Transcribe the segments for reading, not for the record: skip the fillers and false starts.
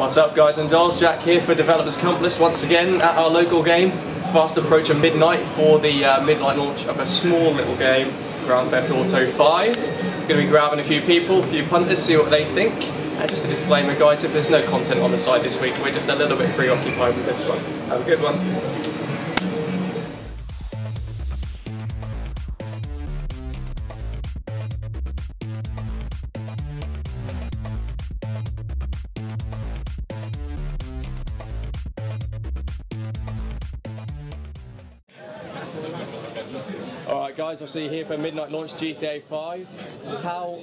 What's up guys and dolls, Jack here for Developers Accomplice once again at our local game. Fast approaching midnight for the midnight launch of a small little game, Grand Theft Auto 5. We're going to be grabbing a few people, a few punters, see what they think. And just a disclaimer guys, if there's no content on the site this week, we're just a little bit preoccupied with this one. Have a good one. Alright guys, I'll see you here for midnight launch GTA 5. How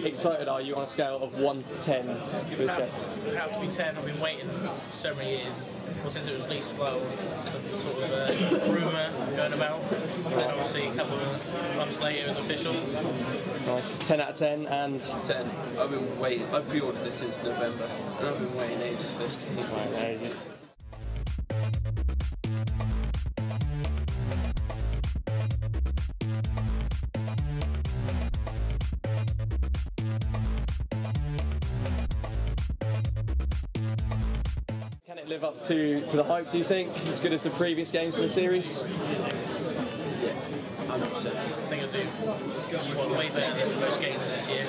excited are you on a scale of 1 to 10 for this game? Proud to be 10. I've been waiting for so many years. Well, since it was released, well, some sort of rumour going about. And then obviously a couple of months later it was official. Nice. 10 out of 10 and... 10. I've been waiting. I pre-ordered this since November and I've been waiting ages for this game. Right, ages. Can it live up to the hype, do you think? As good as the previous games in the series? Yeah, 100%. I think it'll do way better than most games this year.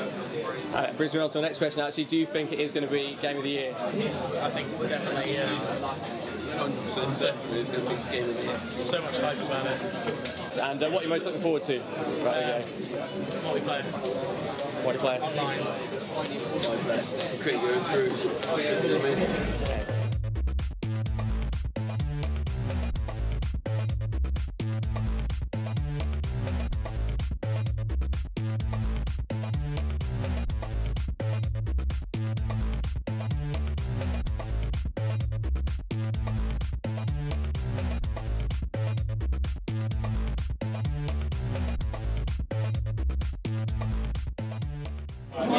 Brings me on to the next question actually. Do you think it is going to be Game of the Year? I think definitely, 100% definitely is going to be Game of the Year. So much hype about it. And what are you most looking forward to about the game? Multiplayer. What are you playing? Online. Multiplayer. Create your own crews. It's going to be amazing.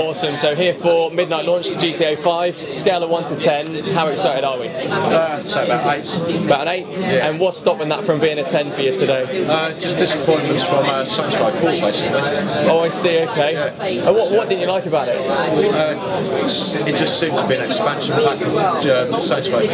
Awesome, so here for midnight launch GTA 5, scale of 1 to 10, how excited are we? So about 8. About an 8? Yeah. And what's stopping that from being a 10 for you today? Just disappointments from Saints Row 4 basically. Oh I see, okay. Yeah. And what didn't you like about it? It just seems to be an expansion pack of Saints Row 3.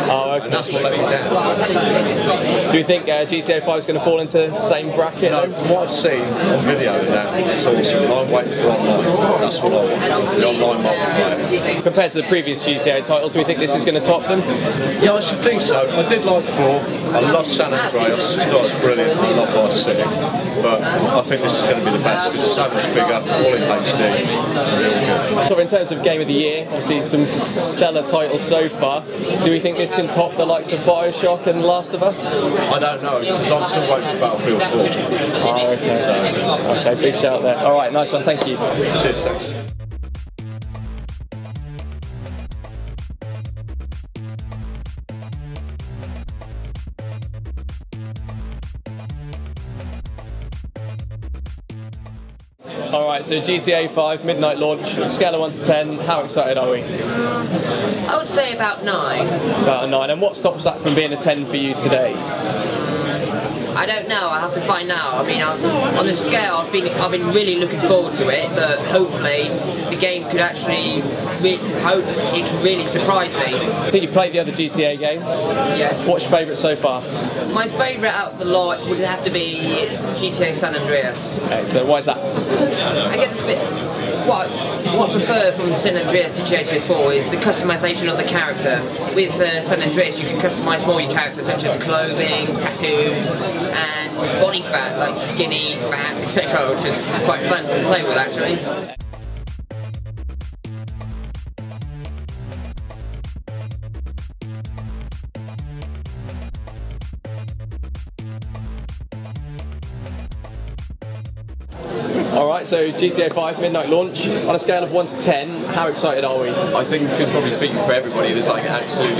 Oh okay. And that's what let me down. Do you think GTA 5 is going to fall into the same bracket? No, from what I've seen on video it's awesome. I'm waiting for online. That's what I want. The online multiplayer. Compared to the previous GTA titles, do we think this is going to top them? Yeah, I should think so. I did like 4. I loved San Andreas. I thought it was brilliant. I love Vice City. But I think this is going to be the best because it's so much bigger, all in HD. It's really good. So in terms of Game of the Year, obviously some stellar titles so far. Do we think this can top the likes of Bioshock and Last of Us? I don't know because I'm still waiting for Battlefield 4. Oh, okay. Okay, big shout there. Alright, nice one, thank you. Cheers, thanks. Alright, so GTA 5, midnight launch, scale of 1 to 10, how excited are we? I would say about 9. About a 9, and what stops that from being a 10 for you today? I don't know. I have to find out. I mean, on the scale, I've been really looking forward to it, but hopefully the game could actually hope it can really surprise me. I think you played the other GTA games. Yes. What's your favourite so far? My favourite out of the lot would have to be GTA San Andreas. Okay, so why is that? I get the what I prefer from San Andreas to GTA 4 is the customization of the character. With San Andreas, you can customize more your character, such as clothing, tattoos, and body fat, like skinny, fat, etc., which is quite fun to play with actually. Alright, so GTA 5 midnight launch, on a scale of 1 to 10, how excited are we? I think we could probably speak for everybody. There's like absolute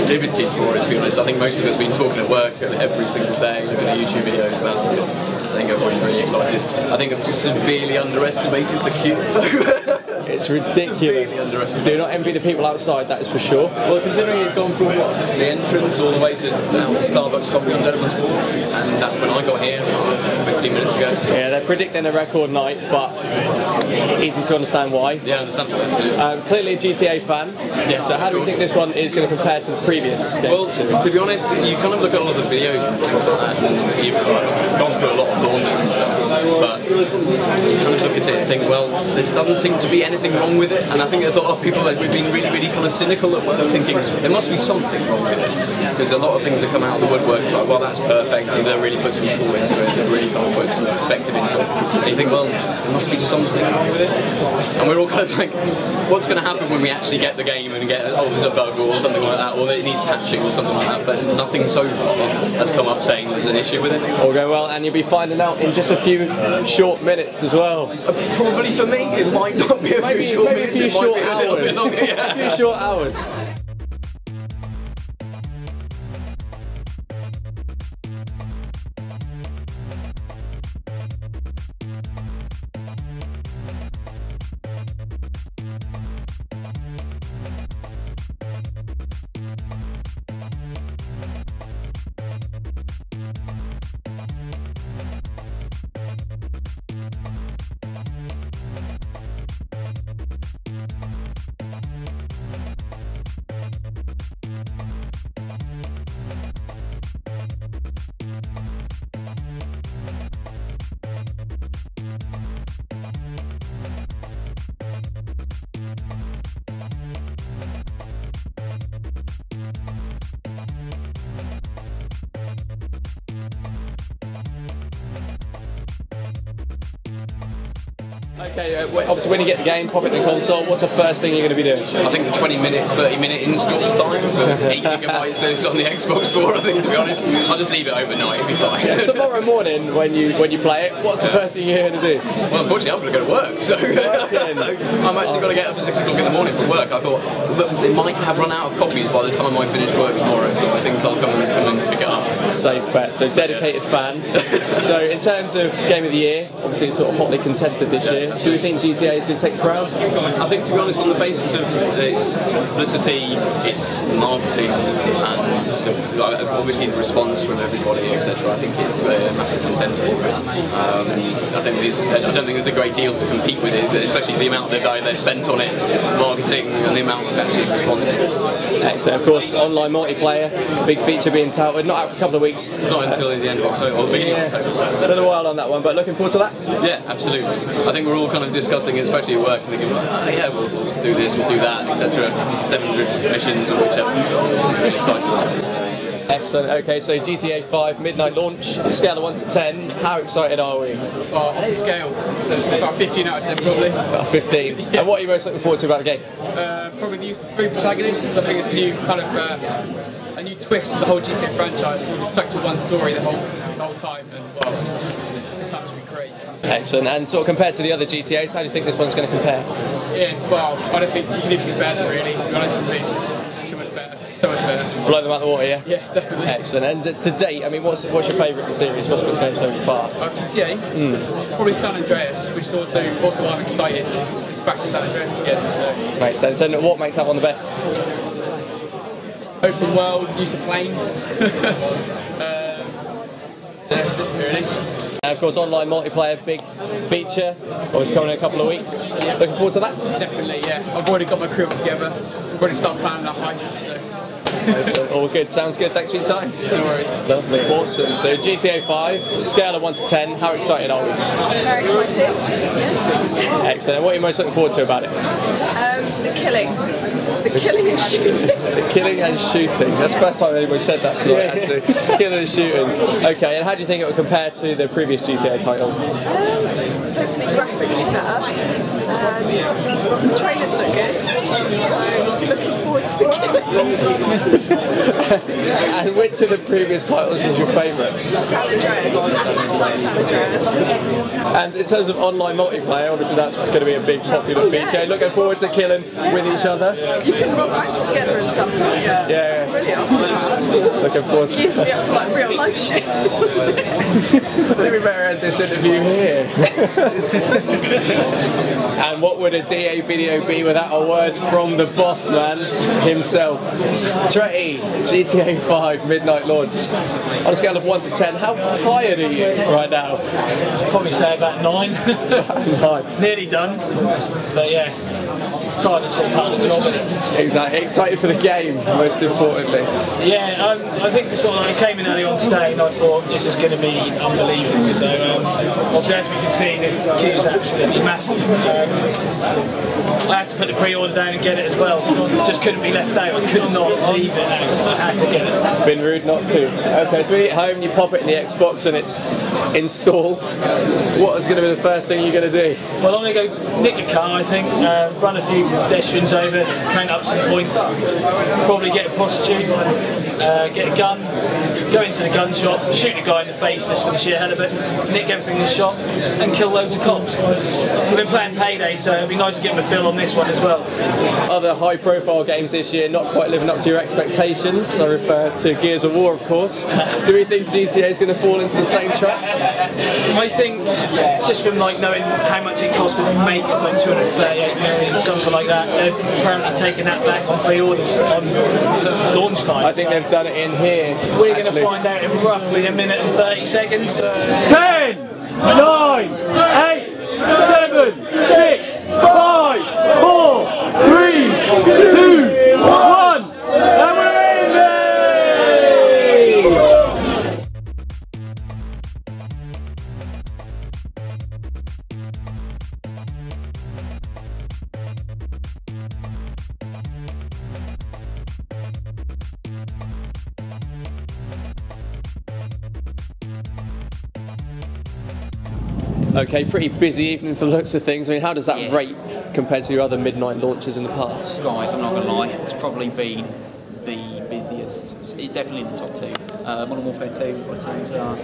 liberty for it, to be honest. I think most of us have been talking at work every single day, looking at YouTube videos about it. I think everybody's really excited. I think I've severely underestimated the queue. It's It's ridiculous. Severely underestimated. Do not envy the people outside, that is for sure. Well, considering it's gone from the entrance all the way to now Starbucks coffee on Gentleman's Hall, and that's when I got here 15 minutes ago. So. Yeah, they're predicting a record night, but easy to understand why. Yeah, understandable. Clearly a GTA fan. Yeah, so how do you think this one is going to compare to the previous games? Well, to be honest, you kind of look at a lot of the videos and things like that, and you've gone through a lot of launches and stuff, but you kind of look at it and think, well, there doesn't seem to be anything wrong with it, and I think there's a lot of people that we've been really, really kind of cynical at work, thinking there must be something wrong with it, because a lot of things that come out of the woodwork, it's like, well, that's perfect, and they really put some thought into it, they really kind of put some perspective into it, and you think, well, there must be something wrong with it, and we're all kind of like, what's going to happen when we actually get the game and get, oh, there's a bug or something like that, or it needs patching or something like that, but nothing so far has come up saying there's an issue with it. All going well, and you'll be finding out in just a few short minutes as well. Probably for me, it might not be a few short minutes, it might be a little bit longer. Yeah. A few short hours. Okay, obviously when you get the game, pop it in the console, what's the first thing you're going to be doing? I think the 20-minute, 30-minute install time for 8 gigabytes that's on the Xbox Store, I think, to be honest. I'll just leave it overnight, it'll be fine. Yeah, tomorrow morning, when you play it, what's the first thing you're going to do? Well, unfortunately, I'm going to go to work, so I'm actually going to get up at 6 o'clock in the morning for work. I thought, look, they might have run out of copies by the time I finish work tomorrow, so I think I'll come and pick it up. Safe bet, so dedicated fan. So in terms of Game of the Year, obviously it's sort of hotly contested this year. Do you think GTA is going to take the crown? I think, to be honest, on the basis of its publicity, its marketing, and obviously the response from everybody, etc., I think it's a massive contender for it. I don't think there's a great deal to compete with it, especially the amount they've spent on it, marketing, and the amount of actually response to it. Excellent. Of course, online multiplayer, big feature being touted, not out for a couple of weeks. It's not until the end of October, or the beginning of October. So. A little while on that one, but looking forward to that? Yeah, absolutely. I think we're all kind of discussing it, especially at work, thinking, yeah, we'll do this, we'll do that, etc. 700 missions or whichever. I'm really excited about this. Excellent. Okay, so GTA 5 midnight launch. Scale of 1 to 10. How excited are we? Off the scale, about 15 out of 10 probably. About 15. Yeah. And what are you most looking forward to about the game? Probably the use of 3 protagonists. I think it's a new kind of a new twist to the whole GTA franchise. We've stuck to one story the whole time, and well, it sounds to be great. Excellent. And sort of compared to the other GTAs, how do you think this one's going to compare? Yeah, well, I don't think you can even compare them really. To be honest, it's too much better. So much better. Blow them out the water, yeah? Yeah, definitely. Excellent. And to date, I mean, what's your favourite in the series? What's been going so far? GTA? Probably San Andreas, which is also why I'm excited. It's back to San Andreas again. So. Makes sense. And what makes that one the best? Open world, use of planes. That's it, really. And of course, online multiplayer, big feature. Obviously coming in a couple of weeks. Yeah. Looking forward to that? Definitely, yeah. I've already got my crew together. We've already started planning our heist. So. All good. Sounds good. Thanks for your time. No worries. Lovely. Awesome. So GTA 5, scale of 1 to 10. How excited are we? Very excited. Yes. Excellent. And what are you most looking forward to about it? The killing. The killing and shooting. The killing and shooting. That's the first time anybody said that tonight, actually. Killing and shooting. Okay, and how do you think it would compare to the previous GTA titles? Hopefully graphically better. And the trailers look good. So looking forward to the killing. And which of the previous titles was your favourite? San Andreas. I like San Andreas. And in terms of online multiplayer, obviously that's going to be a big popular feature. Looking forward to killing with each other. You can run ranks together and stuff, can't you? Yeah. It's brilliant. Looking forward to It gives me up for like real life shit, doesn't it? I think we better end this interview here. And what would a DA video be without a word from the boss man himself? Tretty, GTA 5 midnight launch. On a scale of 1 to 10, how tired are you right now? Probably say about 9. 9. Nearly done. But yeah, tired of sort of part of the job, isn't it? Exactly. Excited for the game, most importantly. Yeah, I think sort of like I came in early on today and I thought this is going to be unbelievable. So obviously as we can see, the queue is absolutely massive. I had to put the pre-order down and get it as well. Just couldn't be left out. I could not leave it out. I had to get it. Been rude not to. Okay, so when you get home, you pop it in the Xbox and it's installed. What is going to be the first thing you're going to do? Well, I'm going to go nick a car, I think, run a few pedestrians over, count up some points, probably get a prostitute, get a gun, go into the gun shop, shoot a guy in the face just for the sheer hell of it, nick everything in the shop, and kill loads of cops. We've been playing Payday, so it'd be nice to get them a feel on this one as well. Other high-profile games this year not quite living up to your expectations. I refer to Gears of War, of course. Do we think GTA is going to fall into the same trap? I think, just from like knowing how much it cost to make, it's like 238 million, something like that. They've apparently taken that back on pre-orders on launch time. I think they've done it in here. We're going to find out in roughly a minute and 30 seconds. 10, 9, 8, 7, 6, 5, 4, 3, 2, 1, and we're in there! Okay, pretty busy evening for the looks of things. I mean, how does that rate compared to your other midnight launches in the past? Guys, I'm not going to lie, it's probably been the busiest. It's definitely in the top 2. Modern Warfare 2 was our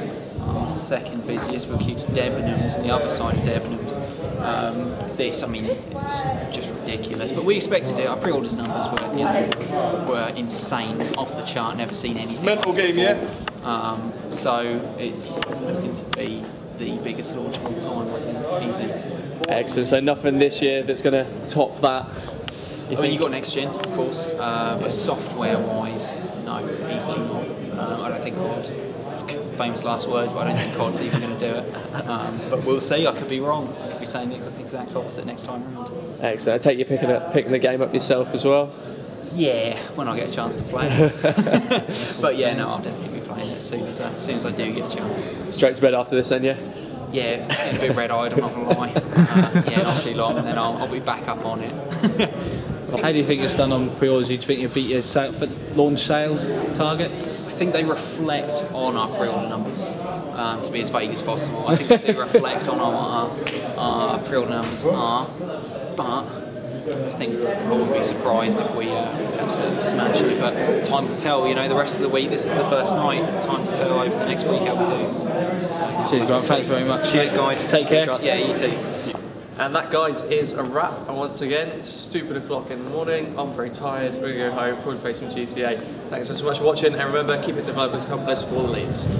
second busiest. We're queued to Debenhams and the other side of Debenhams. This, I mean, it's just ridiculous. But we expected it. Our pre-orders numbers were insane, off the chart. Never seen anything. Mental game, yeah. So it's looking to be the biggest launch of all time, I think, easy. Excellent. So nothing this year that's going to top that. I mean, you've got next gen, of course, but software-wise, no, easily not. I don't think COD, famous last words, but I don't think COD's even going to do it. But we'll see. I could be wrong. I could be saying the exact opposite next time around. Excellent. I take you picking the game up yourself as well. Yeah, when I get a chance to play. But yeah, no, I'll definitely be playing it as soon as I do get a chance. Straight to bed after this, then, yeah. Yeah, getting a bit red-eyed, I'm not going to lie. Yeah, not too long, and then I'll be back up on it. How do you think it's done on pre-orders? Do you think you beat your launch sales target? I think they reflect on our pre-order numbers, to be as vague as possible. I think they do reflect on our pre-order numbers are, but I think I wouldn't be surprised if we absolutely smash it. But time will tell, you know, the rest of the week, this is the first night, time to tell over the next week how we do. So, cheers, Grant, thanks very much. Cheers, guys. Take care. Yeah, you too. And that, guys, is a wrap. And once again, it's stupid o'clock in the morning. I'm very tired. We're going to go home, probably play some GTA. Thanks so much for watching. And remember, keep it developers Accomplice for the latest.